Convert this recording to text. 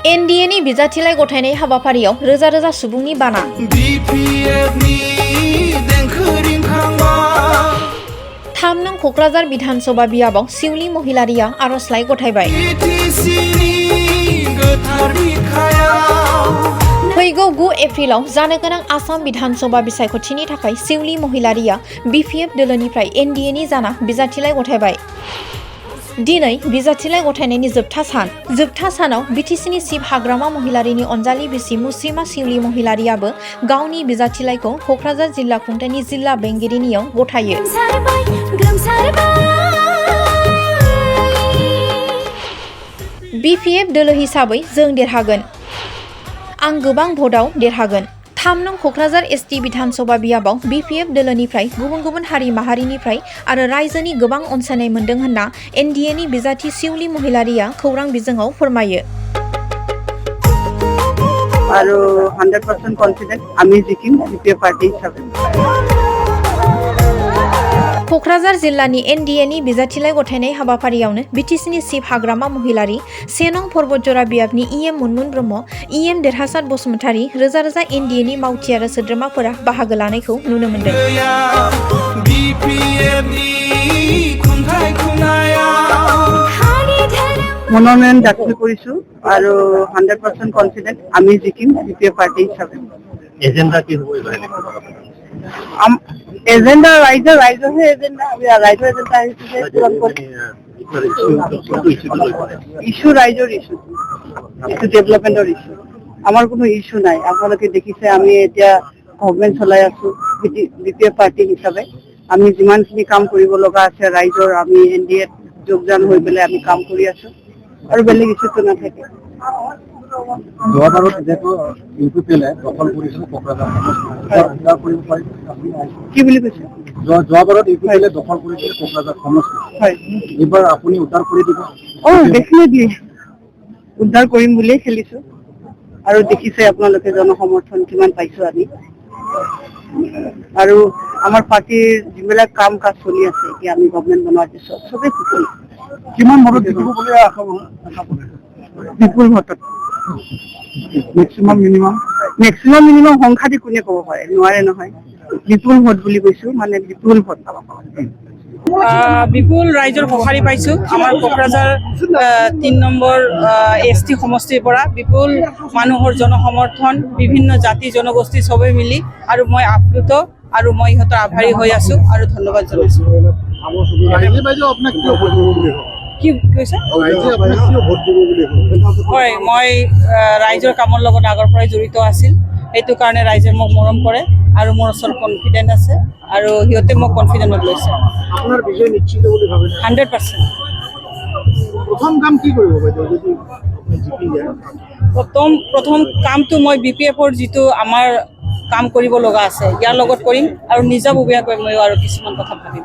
एनडिएनि बिजाथिलाइ गथायनाय हाबाफारियाव रोजा रोजा सुबुंनि बाना। थाम नं कक्राझार विधानसभा बियाबाव सिउली महिलारिया आर'जलाइ गथायबाय। फैगौ 9 एप्रिलाव जानो गोनां आसाम विधानसभा बिसायख'थिनि थाखाय सिउली महिलारिया बिपिएफ दोलोनिफ्राय एनडिएनि जाना बिजाथिलाइ गथायबाय। दिनै बिजाथिलाइ गथायनायनि जोबथा सानाव बिटिसिनि चिफ हाग्रामा महिलारिनि अनजालि बिसि मुस्रिमा सिउली महिलारियाबो गावनि बिजाथिलाइखौ कक्राझार जिल्ला खुंथायनि जिल्ला बेंगिरिनियाव गथायो। बिपिएफ दोलो हिसाबै जों देरहागोन। आं गोबां भटआव देरहागोन। 3 नं कक्राझार एसटि विधानसभा बियाबाव बिपिएफ दोलोनिफ्राय गुबुन हारि माहारिनिफ्राय आरो रायजोनि गोबां अनसायनाय मोनदों होनना एनडिएनि बिजाथि सिउली महिलारिया खौरां बिजोङाव फोरमायो। आरो 100% कन्फिडेंट आमी जिकिम बिपिएफ पार्टी हिसाबै। कक्राझार जिल्लानि एनडिएनि बिजाथिलाइ गथायनाय हाबाफारियावनो बिटिसिनि चिफ हाग्रामा महिलारि 1 नं पर्बतजरा बियाबनि इएम मुनमुन ब्रह्म, इएम देरहासार बसुमतारी, रोजा रोजा एनडिएनि मावथि आरो सोद्रोमाफोरा बाहागो लानायखौ नुनो मोन्दों। মনোনয়ন দাখিল কৰিছো আৰু 100% কনফিডেন্ট আমি জিকিম বিপিএফ পাৰ্টি হিচাপে। এজেন্ডা কি হ'ব এবাৰ? এজেন্ডা ৰাইজৰ এজেন্ডা ৰাইজৰ এজেন্ডা ইস্যু ৰাইজৰ ইস্যু ডেভেলপমেন্টৰ ইস্যু। আমাৰ কোনো ইস্যু নাই। আপোনালোকে দেখিছে আমি এতিয়া গভৰ্ণমেণ্ট চলাই আছো বিপিএফ পাৰ্টি হিচাপে। আমি যিমানখিনি কাম কৰিব লগা আছে ৰাইজৰ আমি এনডিএত যোগদান হৈ পেলাই আমি কাম কৰি আছো আৰু বেলেগ ইস্যুটো নাথাকে। যোৱাবাৰত যেটো ইউপিপিএলে দখল কৰিছিল কোকৰাঝাৰ কি বুলি কৈছে? যোৱাবাৰত ইউপিপিএলে দখল কৰিছিল কোকৰাঝাৰ সমষ্টি। হয়, এইবাৰ আপুনি উদ্ধাৰ কৰি দিব? ডেফিনেটলি উদ্ধাৰ কৰিম বুলিয়ে খেলিছো আৰু দেখিছে আপোনালোকে জনসমৰ্থন কিমান পাইছো আমি। আৰু আমাৰ পাৰ্টিৰ যিবিলাক কাম কাজ চলি আছে এতিয়া আমি গভৰ্ণমেণ্ট বনোৱাৰ পিছত চবেই সুখী। কিমান ভোটত জিকিব বুলি আশা কৰে? বিপুল ভোটত। মেক্সিমাম মিনিমাম সংখ্যা দি কোনে ক'ব পাৰে? নোৱাৰে নহয়। বিপুল ভোট বুলি কৈছো, মানে বিপুল ভোট। বিপুল ৰাইজৰ সঁহাৰি পাইছো। আমাৰ কোকৰাঝাৰ 3 নম্বৰ এছটি সমষ্টিৰ পৰা বিপুল মানুহৰ জনসমৰ্থন, বিভিন্ন জাতি জনগোষ্ঠী চবেই মিলি, আৰু মই আপ্লুত আৰু মই ইহঁতৰ আভাৰী হৈ আছো আৰু ধন্যবাদ জনাইছো। কি কৈছে? হয়, মই ৰাইজৰ কামৰ লগত আগৰ পৰাই জড়িত আছিল। সেইটো কাৰণে ৰাইজে মোক মৰম কৰে আৰু মোৰ ওচৰত কনফিডেন্ট আছে আৰু সিহঁতে মোক কনফিডেন্টত লৈছে। আপোনাৰ বিজয় নিশ্চিত বুলি ভাবে? 100%। প্ৰথম কাম কি কৰিব বাইদেউ যদি আপুনি জিকি যায়? প্ৰথম কামটো মই বিপিএফৰ যিটো আমাৰ কাম কৰিব লগা আছে ইয়াৰ লগত কৰিম আৰু নিজাববীয়াকৈ মই আৰু কিছুমান কথা ভাবিম।